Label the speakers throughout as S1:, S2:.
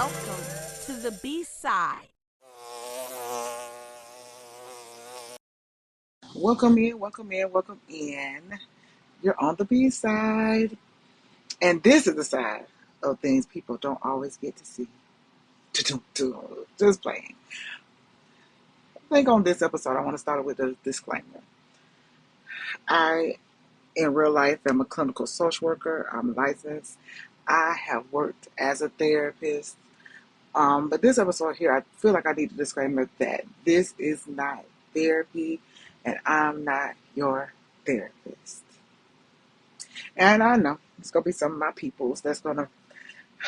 S1: welcome to the B side.
S2: Welcome in, welcome in, welcome in. You're on the B side. And this is the side of things people don't always get to see. Just playing. I think on this episode, I want to start with a disclaimer. I, in real life, am a clinical social worker. I'm licensed. I have worked as a therapist. But this episode here, I feel like I need a disclaimer that this is not therapy and I'm not your therapist. And I know it's going to be some of my peoples that's going to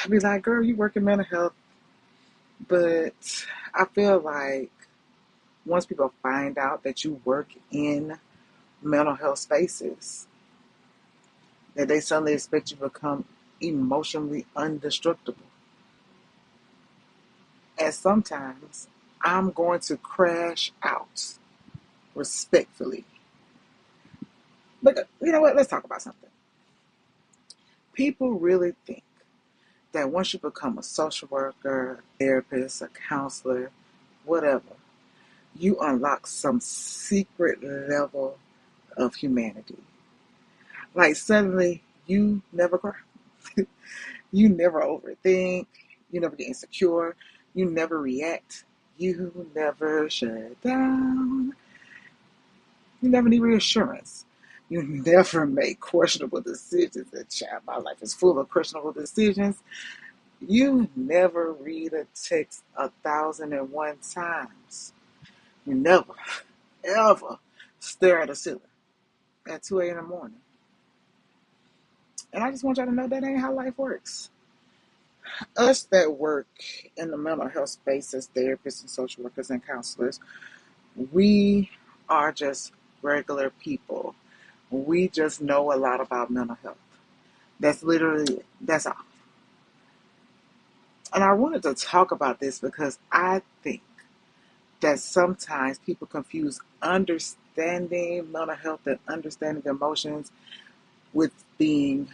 S2: be like, girl, you work in mental health. But I feel like once people find out that you work in mental health spaces, that they suddenly expect you to become emotionally indestructible. And sometimes I'm going to crash out respectfully. But you know what? Let's talk about something. People really think that once you become a social worker, therapist, a counselor, whatever, you unlock some secret level of humanity. Like suddenly you never cry. You never overthink. You never get insecure. You never react. You never shut down. You never need reassurance. You never make questionable decisions. And child, my life is full of questionable decisions. You never read a text 1,001 times. You never, ever stare at a ceiling at 2 a.m. in the morning. And I just want y'all to know that ain't how life works. Us that work in the mental health space as therapists and social workers and counselors, we are just regular people. We just know a lot about mental health. That's literally it. That's all. And I wanted to talk about this because I think that sometimes people confuse understanding mental health and understanding emotions with being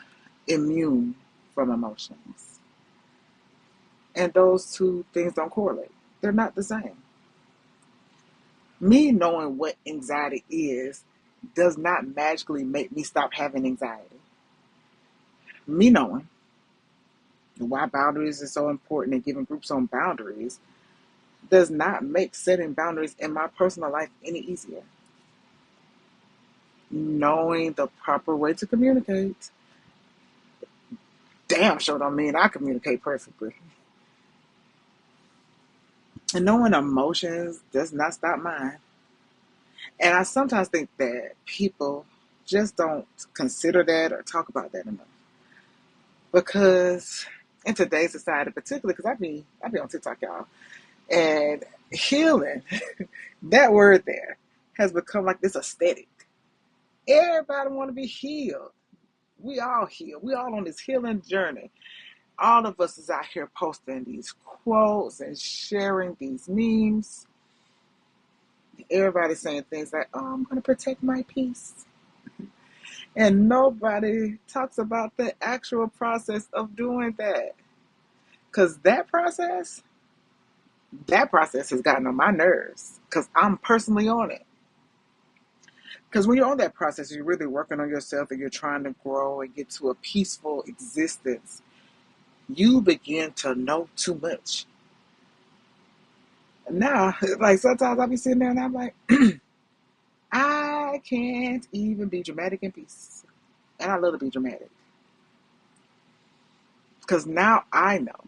S2: immune from emotions. And those two things don't correlate. They're not the same. Me knowing what anxiety is does not magically make me stop having anxiety. Me knowing why boundaries are so important and giving groups on boundaries does not make setting boundaries in my personal life any easier. Knowing the proper way to communicate damn sure don't mean I communicate perfectly. And knowing emotions does not stop mine. And I sometimes think that people just don't consider that or talk about that enough. Because in today's society, particularly because I be on TikTok, y'all, and healing, that word there has become like this aesthetic. Everybody want to be healed. We all heal. We all on this healing journey. All of us is out here posting these quotes and sharing these memes. Everybody's saying things like, "Oh, I'm going to protect my peace." And nobody talks about the actual process of doing that. Because that process has gotten on my nerves. Because I'm personally on it. Because when you're on that process, you're really working on yourself and you're trying to grow and get to a peaceful existence. You begin to know too much. Now, like sometimes I'll be sitting there and I'm like, I can't even be dramatic in peace. And I love to be dramatic. Because now I know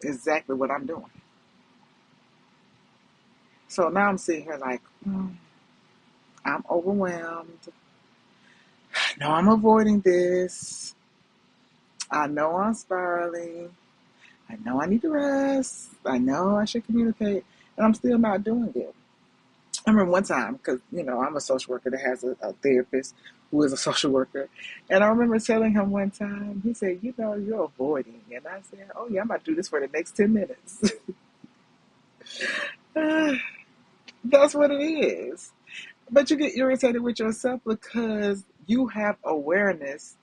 S2: exactly what I'm doing. So now I'm sitting here like, I'm overwhelmed. I know I'm avoiding this. I know I'm spiraling. I know I need to rest. I know I should communicate. And I'm still not doing it. I remember one time, because, I'm a social worker that has a therapist who is a social worker. And I remember telling him one time, he said, you're avoiding. And I said, oh, yeah, I'm about to do this for the next 10 minutes. That's what it is. But you get irritated with yourself because you have awareness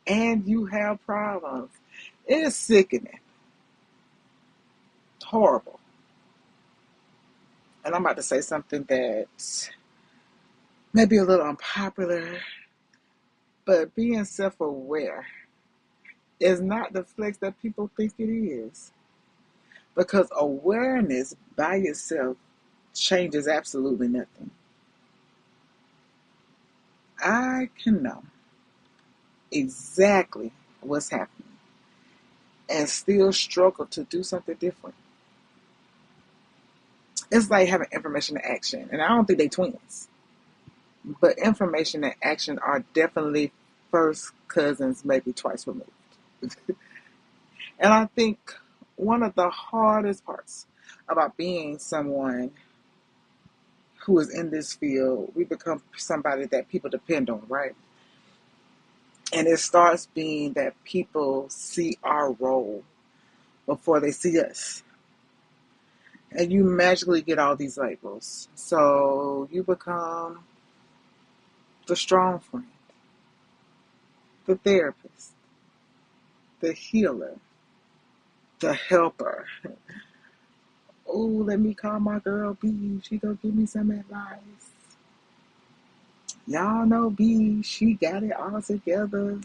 S2: and you have problems. It's sickening. horrible. And I'm about to say something that may be a little unpopular, but being self aware is not the flex that people think it is. Because awareness by itself changes absolutely nothing. I can know exactly what's happening and still struggle to do something different. It's like having information and action. And I don't think they twins. But information and action are definitely first cousins, maybe twice removed. And I think one of the hardest parts about being someone who is in this field, we become somebody that people depend on, right? And it starts being that people see our role before they see us. And you magically get all these labels. So you become the strong friend, the therapist, the healer, the helper. Oh, let me call my girl B. She gonna give me some advice. Y'all know B. She got it all together.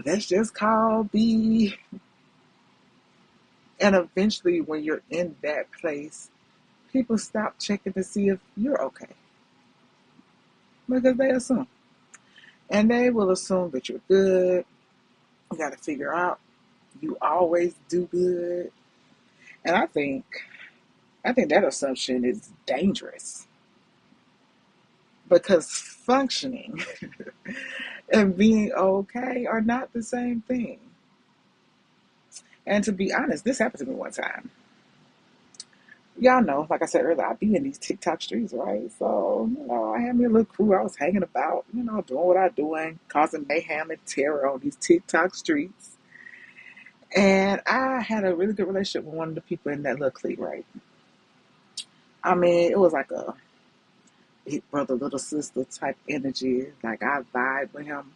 S2: Let's just call B. And eventually, when you're in that place, people stop checking to see if you're okay because they assume. And they will assume that you're good. You got to figure out you always do good. And I think that assumption is dangerous because functioning and being okay are not the same thing. And to be honest, this happened to me one time. Y'all know, like I said earlier, I be in these TikTok streets, right? So, I had me a little crew. I was hanging about, doing what I doing, causing mayhem and terror on these TikTok streets. And I had a really good relationship with one of the people in that little clique, right? I mean, it was like a big brother, little sister type energy. Like I vibe with him.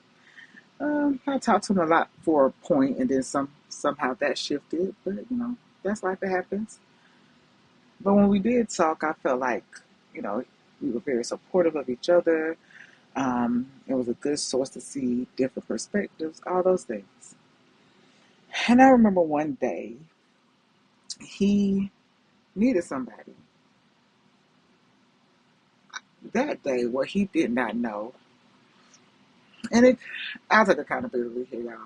S2: I talked to him a lot for a point, and then somehow that shifted. But that's life. It happens. But when we did talk, I felt like you know we were very supportive of each other. It was a good source to see different perspectives, all those things. And I remember one day he needed somebody. That day, what he did not know, and I took accountability here, y'all.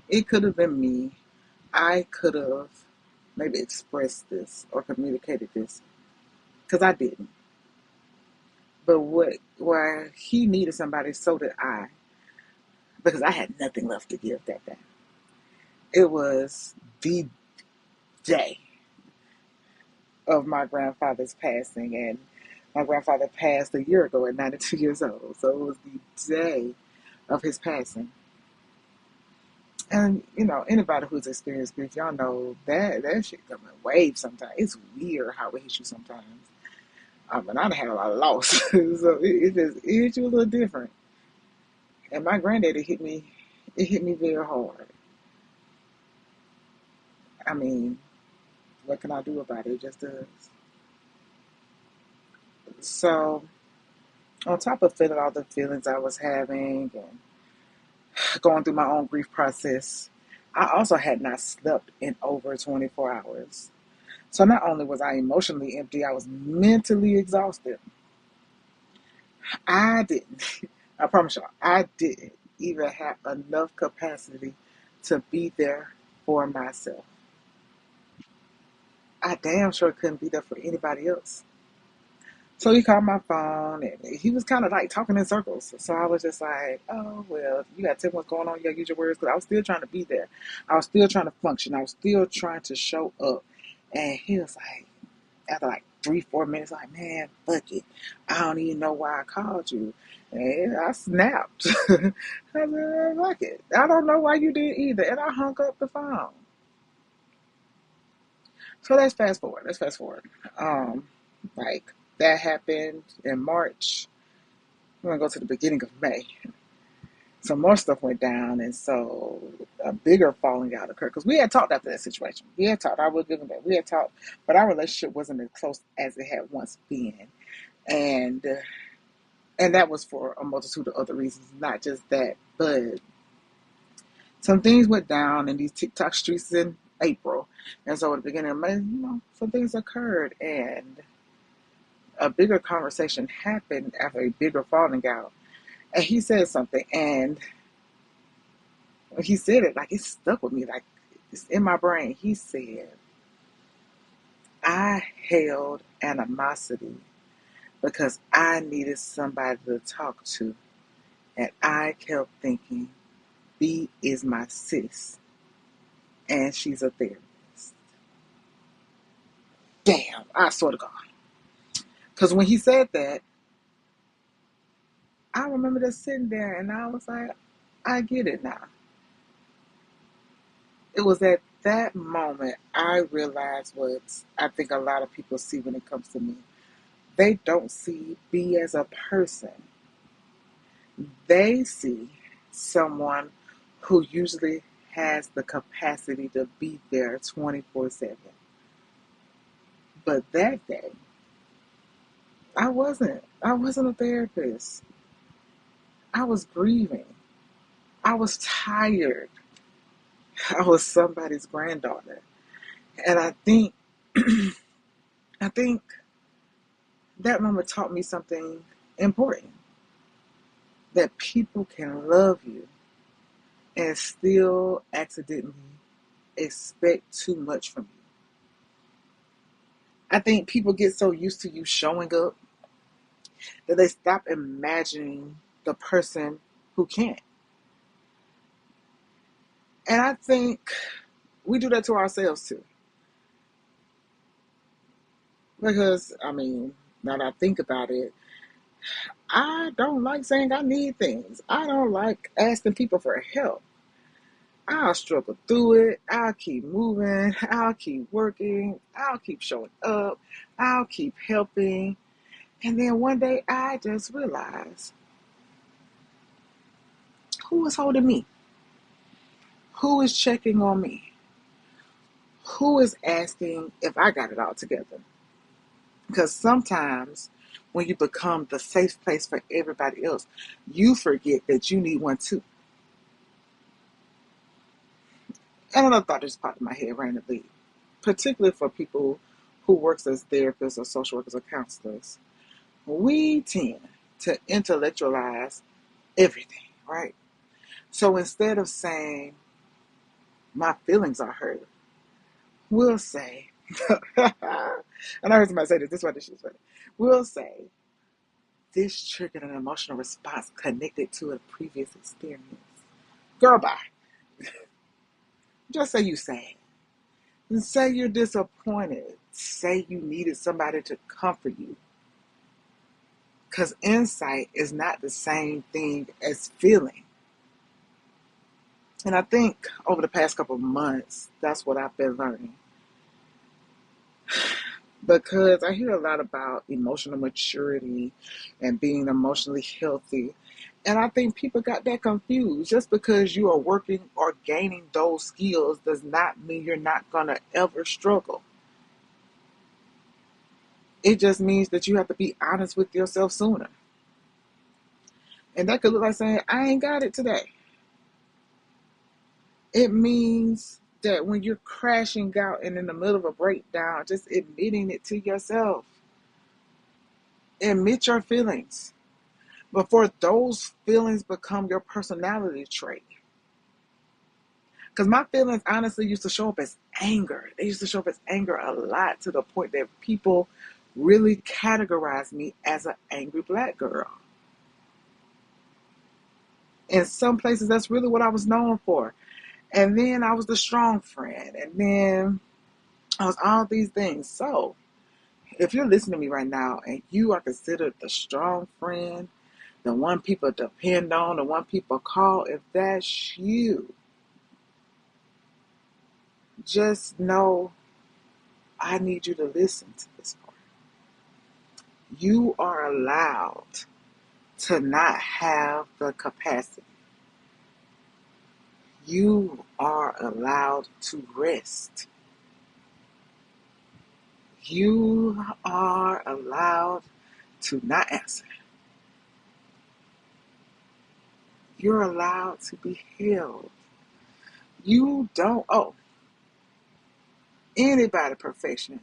S2: It could have been me. I could have maybe expressed this or communicated this because I didn't. But where he needed somebody, so did I, because I had nothing left to give that day. It was the day of my grandfather's passing, and my grandfather passed a year ago at 92 years old. So it was the day of his passing. And anybody who's experienced grief, y'all know that shit come in waves sometimes. It's weird how it hits you sometimes. And I done had a lot of loss, so it just it hit you a little different. And my granddaddy hit me. It hit me very hard. I mean, what can I do about it? It just does. So on top of feeling all the feelings I was having and going through my own grief process, I also had not slept in over 24 hours. So not only was I emotionally empty, I was mentally exhausted. I didn't, I promise y'all, I didn't even have enough capacity to be there for myself. I damn sure couldn't be there for anybody else. So he called my phone and he was kind of like talking in circles. So I was just like, oh, well, you got to tell me what's going on. You got to use your words. Because I was still trying to be there. I was still trying to function. I was still trying to show up. And he was like, after like 3, 4 minutes, like, man, fuck it. I don't even know why I called you. And I snapped. I said, fuck it. I don't know why you did either. And I hung up the phone. So let's fast forward. Um, like that happened in March. We're gonna go to the beginning of May. some more stuff went down, and so a bigger falling out occurred. Because we had talked after that situation. We had talked. I will give him that. We had talked, but our relationship wasn't as close as it had once been, and and that was for a multitude of other reasons, not just that. But some things went down in these TikTok streets in April, and so at the beginning of May, some things occurred, and a bigger conversation happened after a bigger falling out. And he said something, and when he said it, like it stuck with me, like it's in my brain. He said, I held animosity because I needed somebody to talk to. And I kept thinking, B is my sis, and she's a therapist. Damn, I swear to God. Because when he said that, I remember just sitting there and I was like, I get it now. It was at that moment I realized what I think a lot of people see when it comes to me. They don't see B as a person. They see someone who usually has the capacity to be there 24/7. But that day, I wasn't. I wasn't a therapist. I was grieving. I was tired. I was somebody's granddaughter. And I think that moment taught me something important. That people can love you and still accidentally expect too much from you. I think people get so used to you showing up that they stop imagining the person who can't. And I think we do that to ourselves too. Because, now that I think about it, I don't like saying I need things. I don't like asking people for help. I'll struggle through it. I'll keep moving. I'll keep working. I'll keep showing up. I'll keep helping. And then one day I just realized, who is holding me? Who is checking on me? Who is asking if I got it all together? Because sometimes when you become the safe place for everybody else, you forget that you need one too. And another thought just popped in my head randomly, particularly for people who works as therapists or social workers or counselors. We tend to intellectualize everything, right? So instead of saying, my feelings are hurt, we'll say, and I heard somebody say this is why this is funny. We'll say, this triggered an emotional response connected to a previous experience. Girl, bye. Just say you sad. And say you're disappointed. Say you needed somebody to comfort you. Because insight is not the same thing as feeling. And I think over the past couple of months, that's what I've been learning. Because I hear a lot about emotional maturity and being emotionally healthy. And I think people got that confused. Just because you are working or gaining those skills does not mean you're not going to ever struggle. It just means that you have to be honest with yourself sooner. And that could look like saying, I ain't got it today. It means that when you're crashing out and in the middle of a breakdown, just admitting it to yourself. Admit your feelings before those feelings become your personality trait. Because my feelings honestly used to show up as anger. They used to show up as anger a lot, to the point that people really categorized me as an angry black girl. In some places, that's really what I was known for. And then I was the strong friend. And then I was all these things. So if you're listening to me right now and you are considered the strong friend, the one people depend on, the one people call, if that's you, just know I need you to listen to this part. You are allowed to not have the capacity. You are allowed to rest. You are allowed to not answer. You're allowed to be held. You don't owe anybody perfection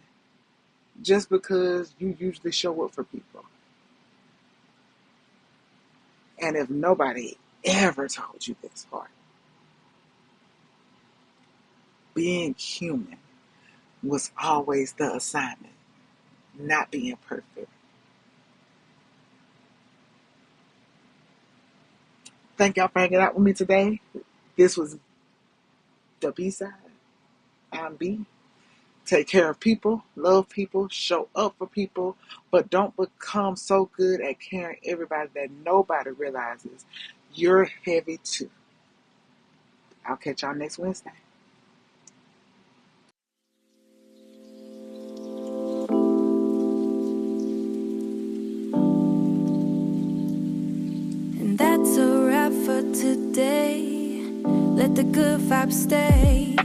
S2: just because you usually show up for people. And if nobody ever told you this part, being human was always the assignment, not being perfect. Thank y'all for hanging out with me today. This was the B-side. I'm B. Take care of people, love people, show up for people, but don't become so good at carrying everybody that nobody realizes you're heavy too. I'll catch y'all next Wednesday.
S3: And that's a wrap for today. Let the good vibes stay.